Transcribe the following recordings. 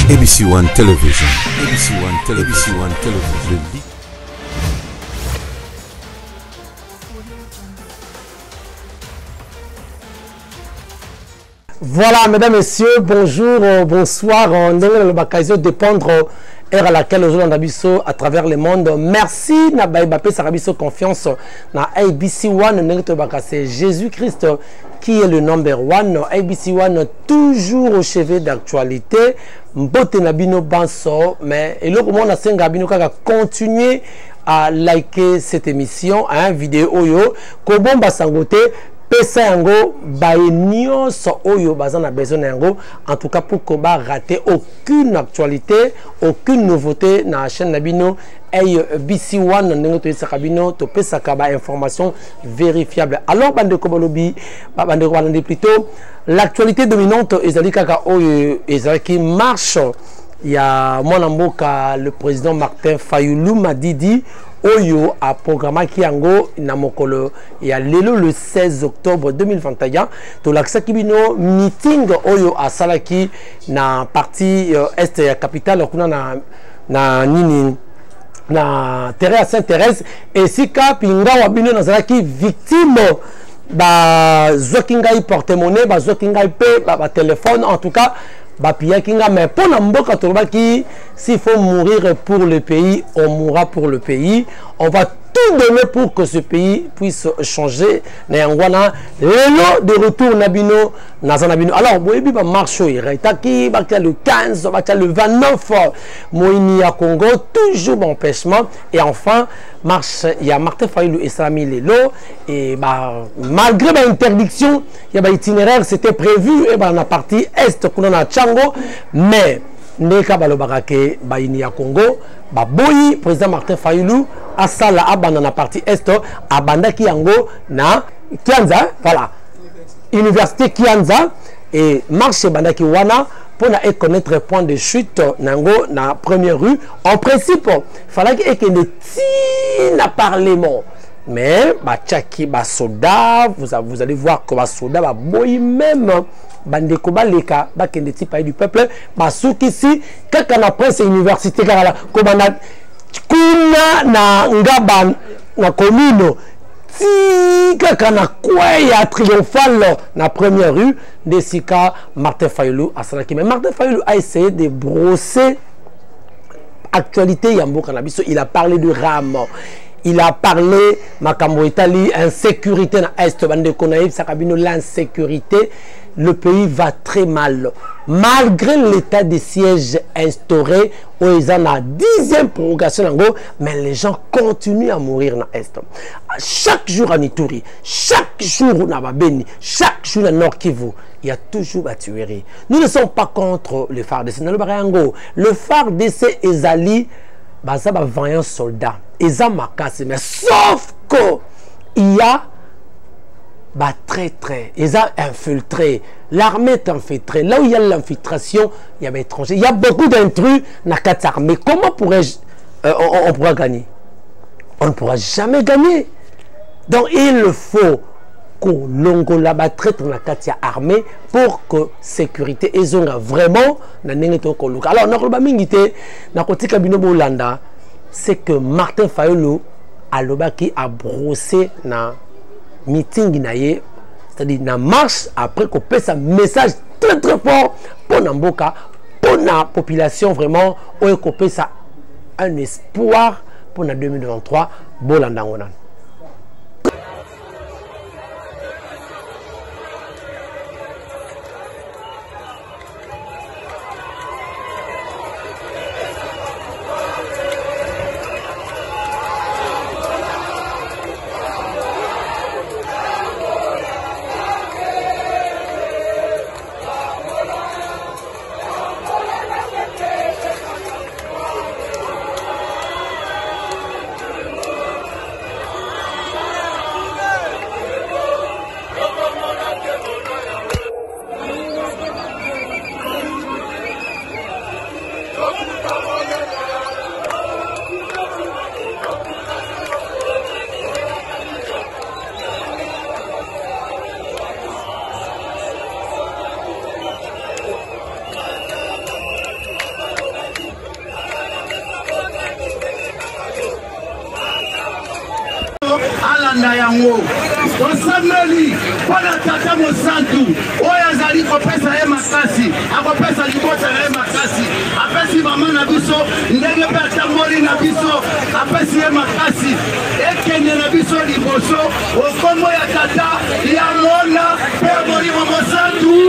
ABC One Television. ABC One Television. ABC One Television. Voilà, mesdames, messieurs, bonjour, bonsoir. On a l'occasion de prendre l'heure à laquelle aujourd'hui on a biso à travers le monde. Merci, Nabaïbapé, Sarabiso confiance na ABC One. C'est Jésus-Christ qui est le number one. ABC One, toujours au chevet d'actualité. Mbote Nabino Banso, mais et le monde a Sengabino qui a continué à liker cette émission, hein, vidéo oyo, Kobomba Sangote. Pesa yango baenio so oyo bazana besoin yango en tout cas pour que ba rater aucune actualité, aucune nouveauté na chaîne Nabino ABC One ndenge to sakabino to pesa ka ba information vérifiable. Alors bande ko balobi bande ko balandi plutôt l'actualité dominante ezali kaka oyo ezali qui marche. Il y a mon amboka le président Martin Fayulu m'a dit Oyo a programmé Kiango Namokolo et à l'élo le 16 octobre 2021 to l'accès kibino meeting Oyo a Salaki na partie est ya capitale kuna na nini na terre à Sainte-Thérèse et si ka pinga wabino na Salaki victime ba zokinga porte-monnaie ba zokinga pe ba téléphone en tout cas mais pour Namboka Torbaki, s'il faut mourir pour le pays, on mourra pour le pays. On va tout donner pour que ce pays puisse changer. Néangwana, l'élo de retour Nabino, Nazanabino. Alors, Boébi va marcher, Retaki, le 15, le 29, Moïni à Congo, toujours empêchement. Et enfin, marche, il y a Martin Fayulu et Salami Lelo. Et malgré l'interdiction, il y a itinéraire, c'était prévu, et dans la partie est, qu'on a Tchango, mais Neka Balobarake, Baini à Congo, Boyi, président Martin Fayulu, Asala Abana na partie est, Abanda Kiango, na Kianza, voilà, Université Kianza, et marche Banda Kiwana, pour connaître le point de chute nango na première rue. En principe, il fallait qu'il y ait un parlement. Mais, tchaki, soda, vous allez voir que soda, boy même, bandeko baleka, bakende ti pays du peuple, souk ici, quand on apprend ces universités, comme on a kuna na ngaba na commune, si quand on a quoi ya triomphal na première rue, de Sika, Martin Fayulu a Salaki. Mais Martin Fayulu a essayé de brosser actualité Yambo Cannabis. Il a parlé de RAM. Il a parlé Makambo Italie, insécurité dans l'Est, Bande Konaïb, Sakabino, l'insécurité. Le pays va très mal. Malgré l'état de siège instauré, où ils ont la 10e prorogation, mais les gens continuent à mourir dans l'Est. Chaque jour à Nituri, chaque jour à Babeni, chaque jour à Nord Kivu, il y a toujours la tuerie. Nous ne sommes pas contre le FARDC. Le FARDC est allé, ça va 20 soldats. Ils ont marqué, mais sauf qu'il y a très, ils ont infiltré. L'armée est infiltrée. Là où il y a l'infiltration, il y a des étrangers. Il y a beaucoup d'intrus dans cette armée. Comment on pourra gagner? On ne pourra jamais gagner. Donc il faut qu'on l'ongola traite dans la katia armée pour que sécurité et zonga vraiment alors nakoloba mingité na kotika bino bolanda c'est que Martin Fayulu alobaki a brossé na meeting naye c'est-à-dire na marche après qu'on passe un message très fort pour Namboka pour la population vraiment où qu'on passe un espoir pour la 2023 bolanda ngonan. kolanda yango tosameli mpona tata mosantu oyo azali kopesa ye makasi akopesa libota na ye makasi apesi mama na biso ndenge mpe atamboli na biso apesi ye makasi ekende na biso liboso okombo ya tata ya mona mpe molimo mosantu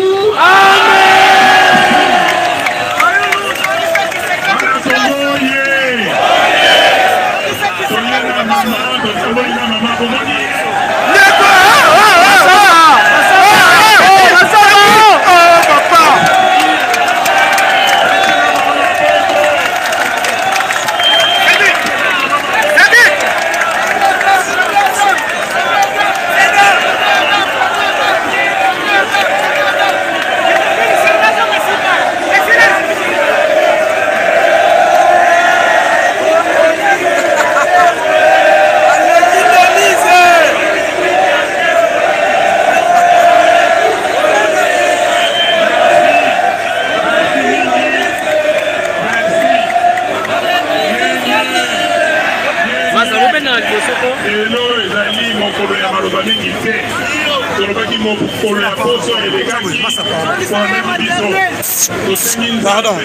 Pardon,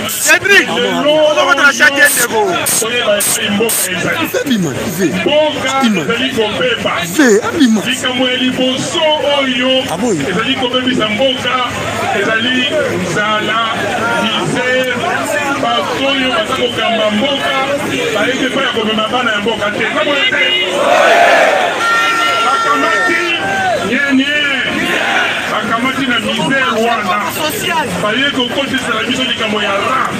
Cédric, akamati na misère wana baye kokotisa na biso likambo ya rap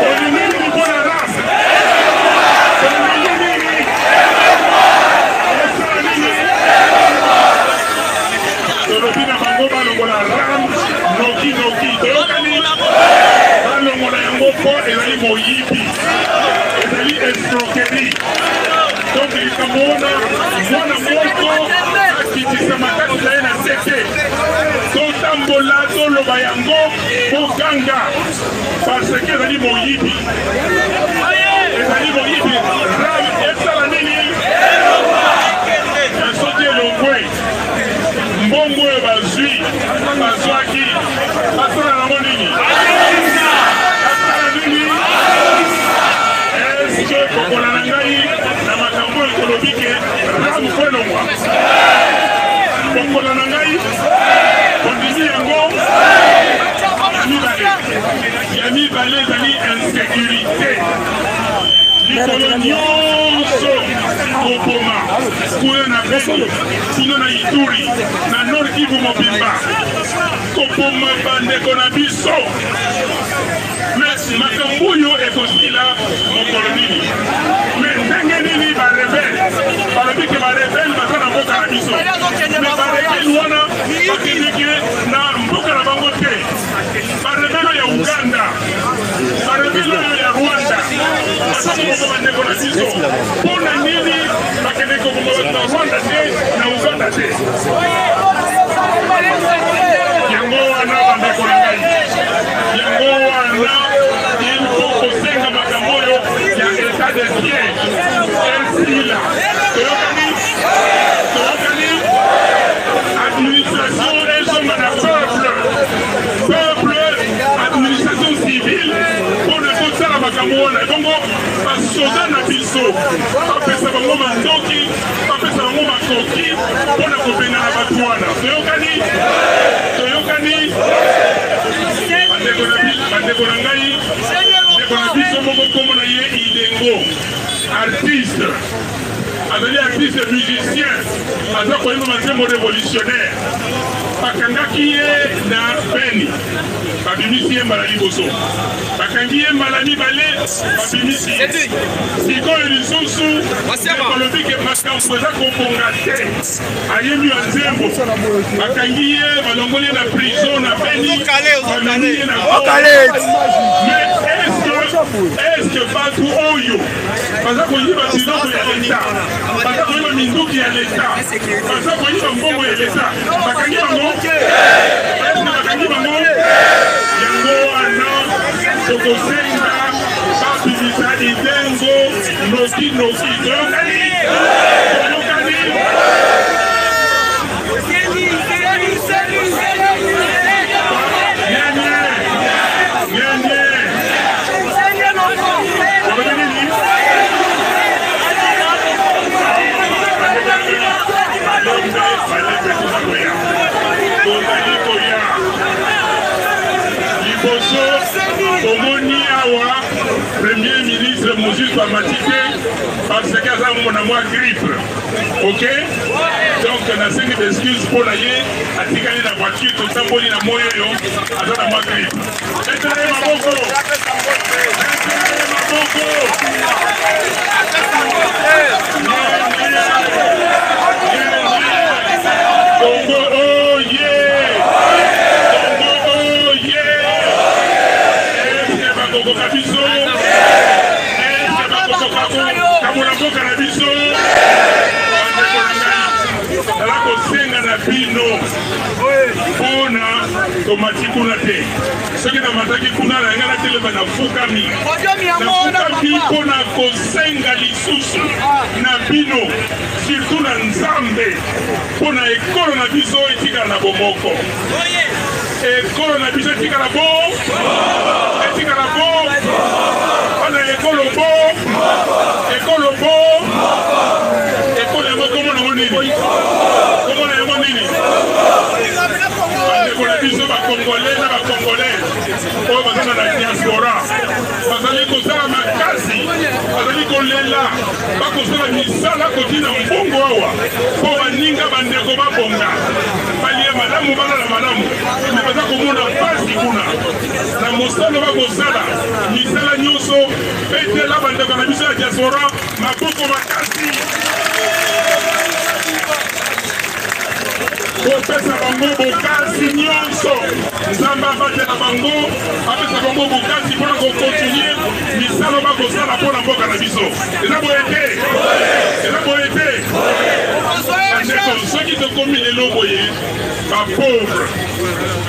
olinini mpona rap tolobi na bango balongola ram noki toyokani balongola yango mpo ezali moyibi ezali escroquerie. Donc il faut akitisa makati na ye na sete totambola toloba yango boganga parce que ezali moyibi ram esala nini soki elongwe mbongo oyo bazwaki basala nango nini eske kokola na ngai na makambo ekolobike ramukolongwa kokola na ngai kondisi yango ya mibale ezali insécurité likolo nyonso koboma kuna na Beni kuna na Ituri na Nord Kivu mobimba koboma bandeko na biso makambo oyo ekosila mokolo nini me ndenge nini barebele balobi ke barebele baza na mboka na biso me barebele wana bakendeke na mboka na bango te barebele ya Uganda barebele oyo ya Rwanda baza koboma bandeko na biso mpona nini bakende koboma bato na Rwanda te na Uganda te yango wana bandeko na ngai yango wana kosenga makambo oyo ya état de siège esila toyokani administration ezonga na peuple administration civile mpona kosala makambo wana bongo basoda na biso bapesa bango mandoki bapesa bango makoki mpona kobenda na bato wana toyokani bandeko na ngai ndeko na biso moko kombo na ye Idengo artiste azali artiste musicien aza koyemba matembo révolutionnaire bakangaki ye na Beni babimisi ye mbala liboso bakangi ye mbala mibale babimisi ye sikoyo lisusu balobi ke makambo eza kobonga te ayembi ya nzembo bakangi ye balongoli ye na prison na Beni bamemi ye na Est-ce que Batou Oyo, parce que vous avez dit que l'État, parce que vous avez mis qu'il y a l'État, parce que vous avez dit que l'État, parce que vous avez Premier ministre Moses Pamatite parce que ça mon amour grippe. Ok? Donc on a 5 excuses pour l'aller à tirer la voiture tout ça pour la moyo yo à la moi grippe. Mettez-les ma boko. Congo oh yeah. Congo oh yeah. Est-ce que Congo Kabiso? Kamulaboka na biso ala kosenga na bino mpona tomati kuna te soki namataki kuna na yanga natelema nafukami mpona kosenga lisusu na bino surtout na nzambe mpona ekolo na biso etikala na bomoko ekolo na biso etikala bo wana ekolo bo ekolo yango komona yango nini bandeko na biso bakongolais na bakongolais oyo bazana na diaspora bazali kozala makasi bazali kolela bakosala misala kotina mbongo awa mpo baninga bandeko babonga balia malamu balala malamu me baza komona mpasi kuna na mosala bakosala misala nyonso petela bandeko na biso ya diaspora maboko makasi kopesa bango bokasi nyonso nzambe abatela bango apesa bango bokasi mpona kokontinue misala bakosala mpona mboka na biso eza boye te bandeko soki tokomi lelo boye bapauvre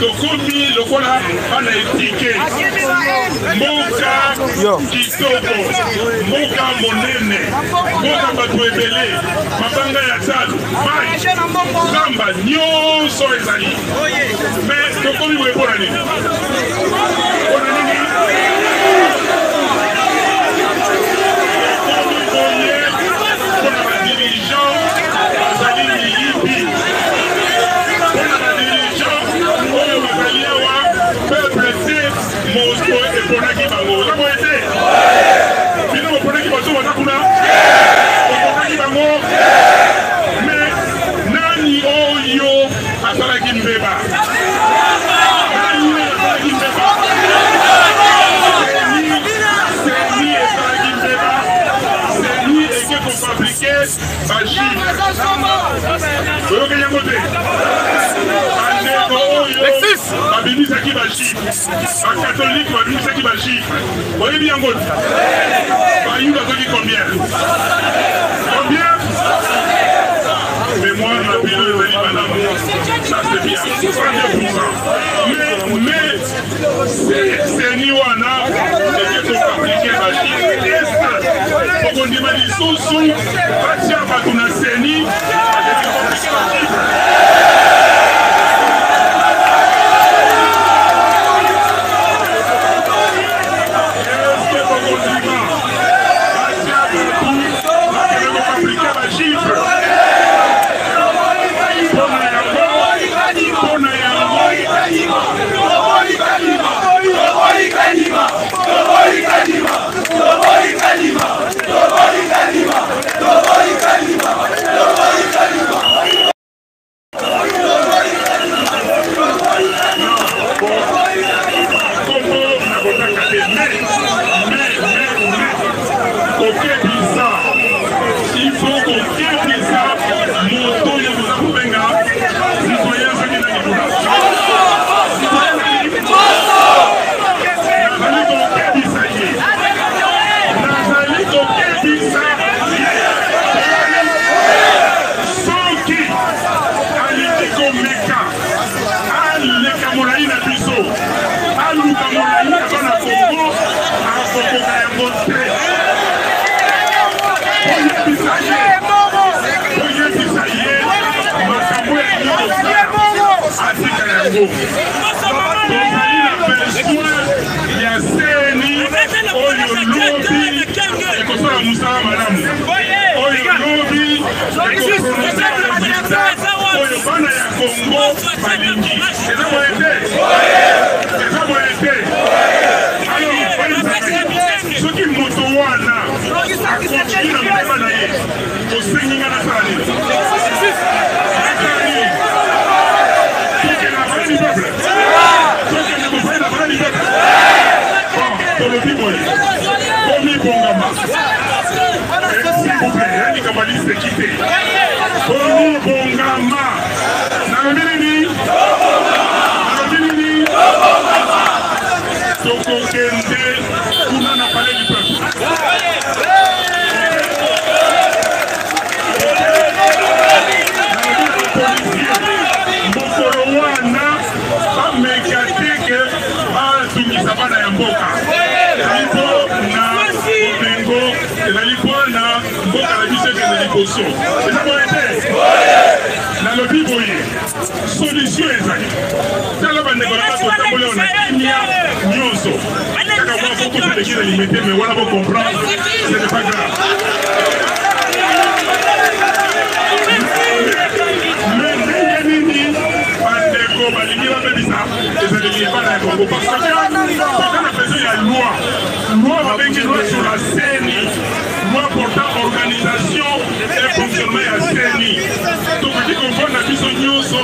tokomi lokola bana etike mboka kitoko mboka monene mboka bato ebele mabanga ya talo mai zamba nyonso ezali me tokomi boye mpona nini mpona badirigant bazali miyibi mpona badirigant oyo bazali awa peuple te moto eponaki bango oza boye te bino boponaki bato baza kuna oponaki bango me nani oyo asalaki mbeba fabriquer ba chiffre oyoke yango te bandeko oyo babimisaki ba chiffre bakatholike babimisaki ba chiffre oyebi yango te bayuda azoki combien mais moi ma bilo ezali malamu ça c'est bien 62%. mais seni wana eke kofabrike ba chiffre okondima lisusu batia bato na seni seni oyo lobi ekosala mosala malamu oyo lobi oyo bana ya Kongo balingi eza boye te eza boye te soki moto wana akontinue na motema na ye osengi nga nasala nini tolobi boye komibongama yalikama liseki te komibongama nalobi nini tokokende kuna na palais du peuple mokolo wana bamekateke batungisa bana ya mboka ezali mpo na bomengo ezali mpo na mboka na biso ekende liboso eza boye te nalobi boye solution ezali tala bandeko na bato otambola na kimia nyonso kaka mwa foko toleki na limete me wana bocomprendre ce n'est pas grave balingi babebisa ezaleli ebana ya Kongo parce que toka na besoin ya loi babengi loi sur la CENI loi portant organisation et fonctionnement ya CENI tokoki kovanda biso nyonso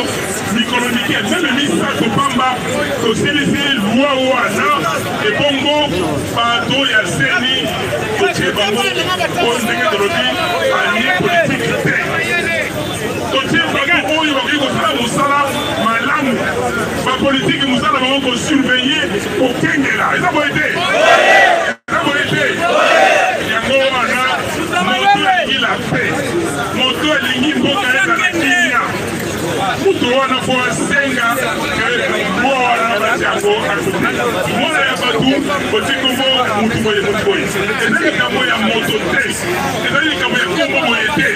mikolo mike meme misato pamba tosilisi loi wana ebongo bato ya CENI totie bango po ndenge tolobi alie politique te totie bato oyo bakoki kosala mosala malamu bapolitiki mosala bango kosurveille kokengela eza boye te yango wana moto elingi la paix moto elingi mboka ezala kimia moto wana po asenga mwa wana bati yango mwana ya batu otikombo mutu boye eza likambo ya moto te eza likambo ya kombo boye te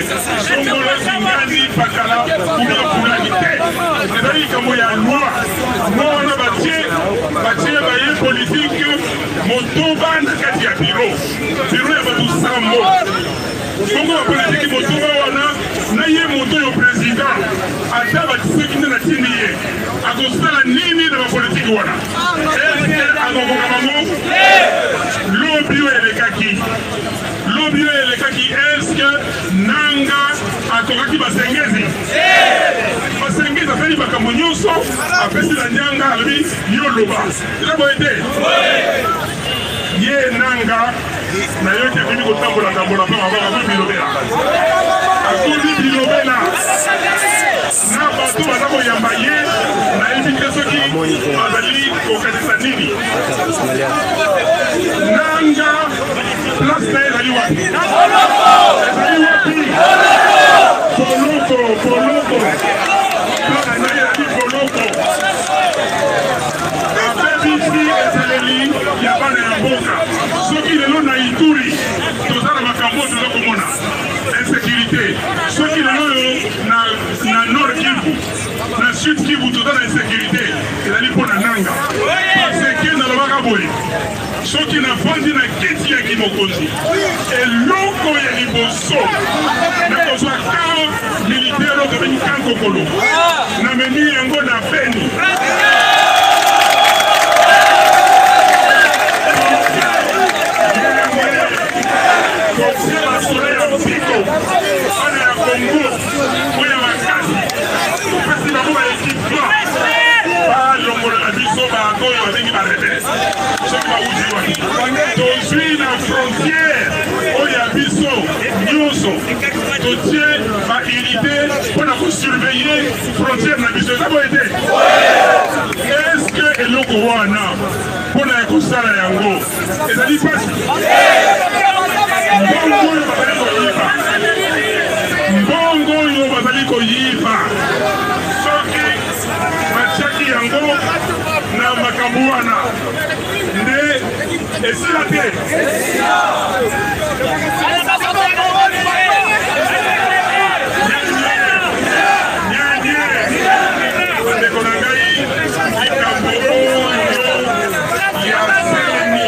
songolo zingani pakala kuna fulani te eza likambo ya loi mwa wana batie baye politike motoba na kati ya biro ya batu sambo bongo bapolitiki motoba wana na ye moto yo président ata batiseki nde natindi ye akosala nini na bapolitiki wana eske akokoka bango lobi oyo elekaki eske nanga akokaki basengezi asali makambo nyonso apesi na nyanga alobi yoloba eza boye te ye nanga nayoki akomi kotambola mpe akoli bilobela na bato baza koyamba ye nayebi te soki bazali kokanisa nini nanga place na ye ezali wapi poloko abebisi esaleli ya bana ya mboka soki lelo na Ituri toza na makambo toza komona insécurité soki lelo na Nord Kivu na Sud Kivu toza na insécurité ezali mpo na nanga parce que nalobaka boye soki nafandi na kiti ya kimokonzi eloko ya liboso nakozwa kao militaire oyo tobengi kankokolo namemi yango na Beni kotia basole ya mpiko wana ya Kongo oyo makasi opesi bango baekipement balongolola biso bakoyo babengi barebele soki bauti wana tozwi na frontière oyo ya biso nyonso totie baunité mpona kosurveille frontière na biso eza boye te eske eloko wana mpona ya kosala yango ezali pasi mbongo oyo bazali koyiba soki batiaki yango na makambo wana nde esila te bandeko na ngai likambo oyo ya seni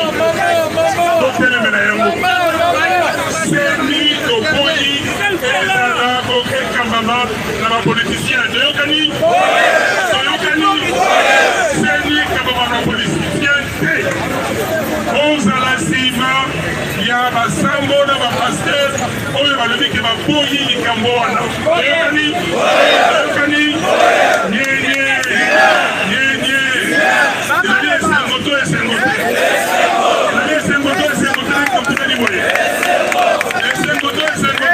Seni kabamana politicien te. Ozala sima ya basambo na bapasteur oyo balobi ke baboyi likambo wana. Oyokani? Oyokani? Nyenye. Nyenye. Ezali esengo to esengo te. Ezali esengo to esengo te komtunani boye. Esengo to esengo te.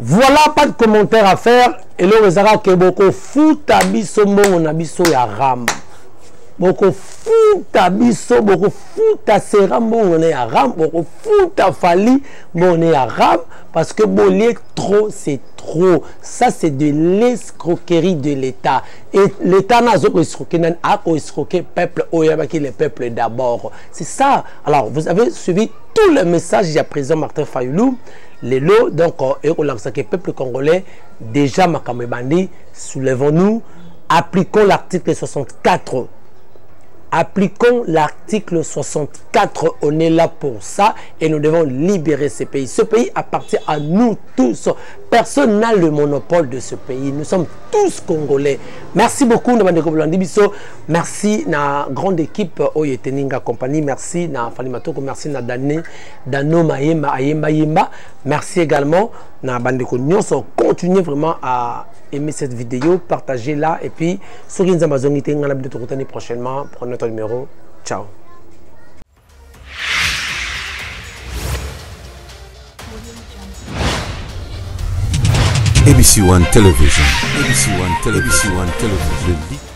Voilà, pas de commentaire à faire. Et là, vous avez que beaucoup fout à biso, mon abisso ya ram. Beaucoup fout à biso, beaucoup fout à seram, bon on est à ram. Beaucoup fout à fali, bon on est à ram. Parce que bon, trop, c'est trop. Ça, c'est de l'escroquerie de l'État. Et l'État n'a pas escroqué, n'a pas escroqué le peuple, le peuple d'abord. C'est ça. Alors, vous avez suivi tous les messages du président Martin Fayoulou. Les lots, donc, le peuple congolais, déjà, Makamebandi, soulevons-nous, appliquons l'article 64. Appliquons l'article 64. On est là pour ça et nous devons libérer ce pays. Ce pays appartient à nous tous. Personne n'a le monopole de ce pays. Nous sommes tous Congolais. Merci beaucoup, merci na grande équipe Oyeteninga Compagnie. Merci na Falimatoko. Merci na Dano Mayemba Ayemba Yemba. Merci également na Bandeko Nyonso. Continuez vraiment à aimer cette vidéo, partagez-la et puis sur Amazon, on a de te prochainement. Prenez notre numéro. Ciao. ABC One Television. ABC One Television.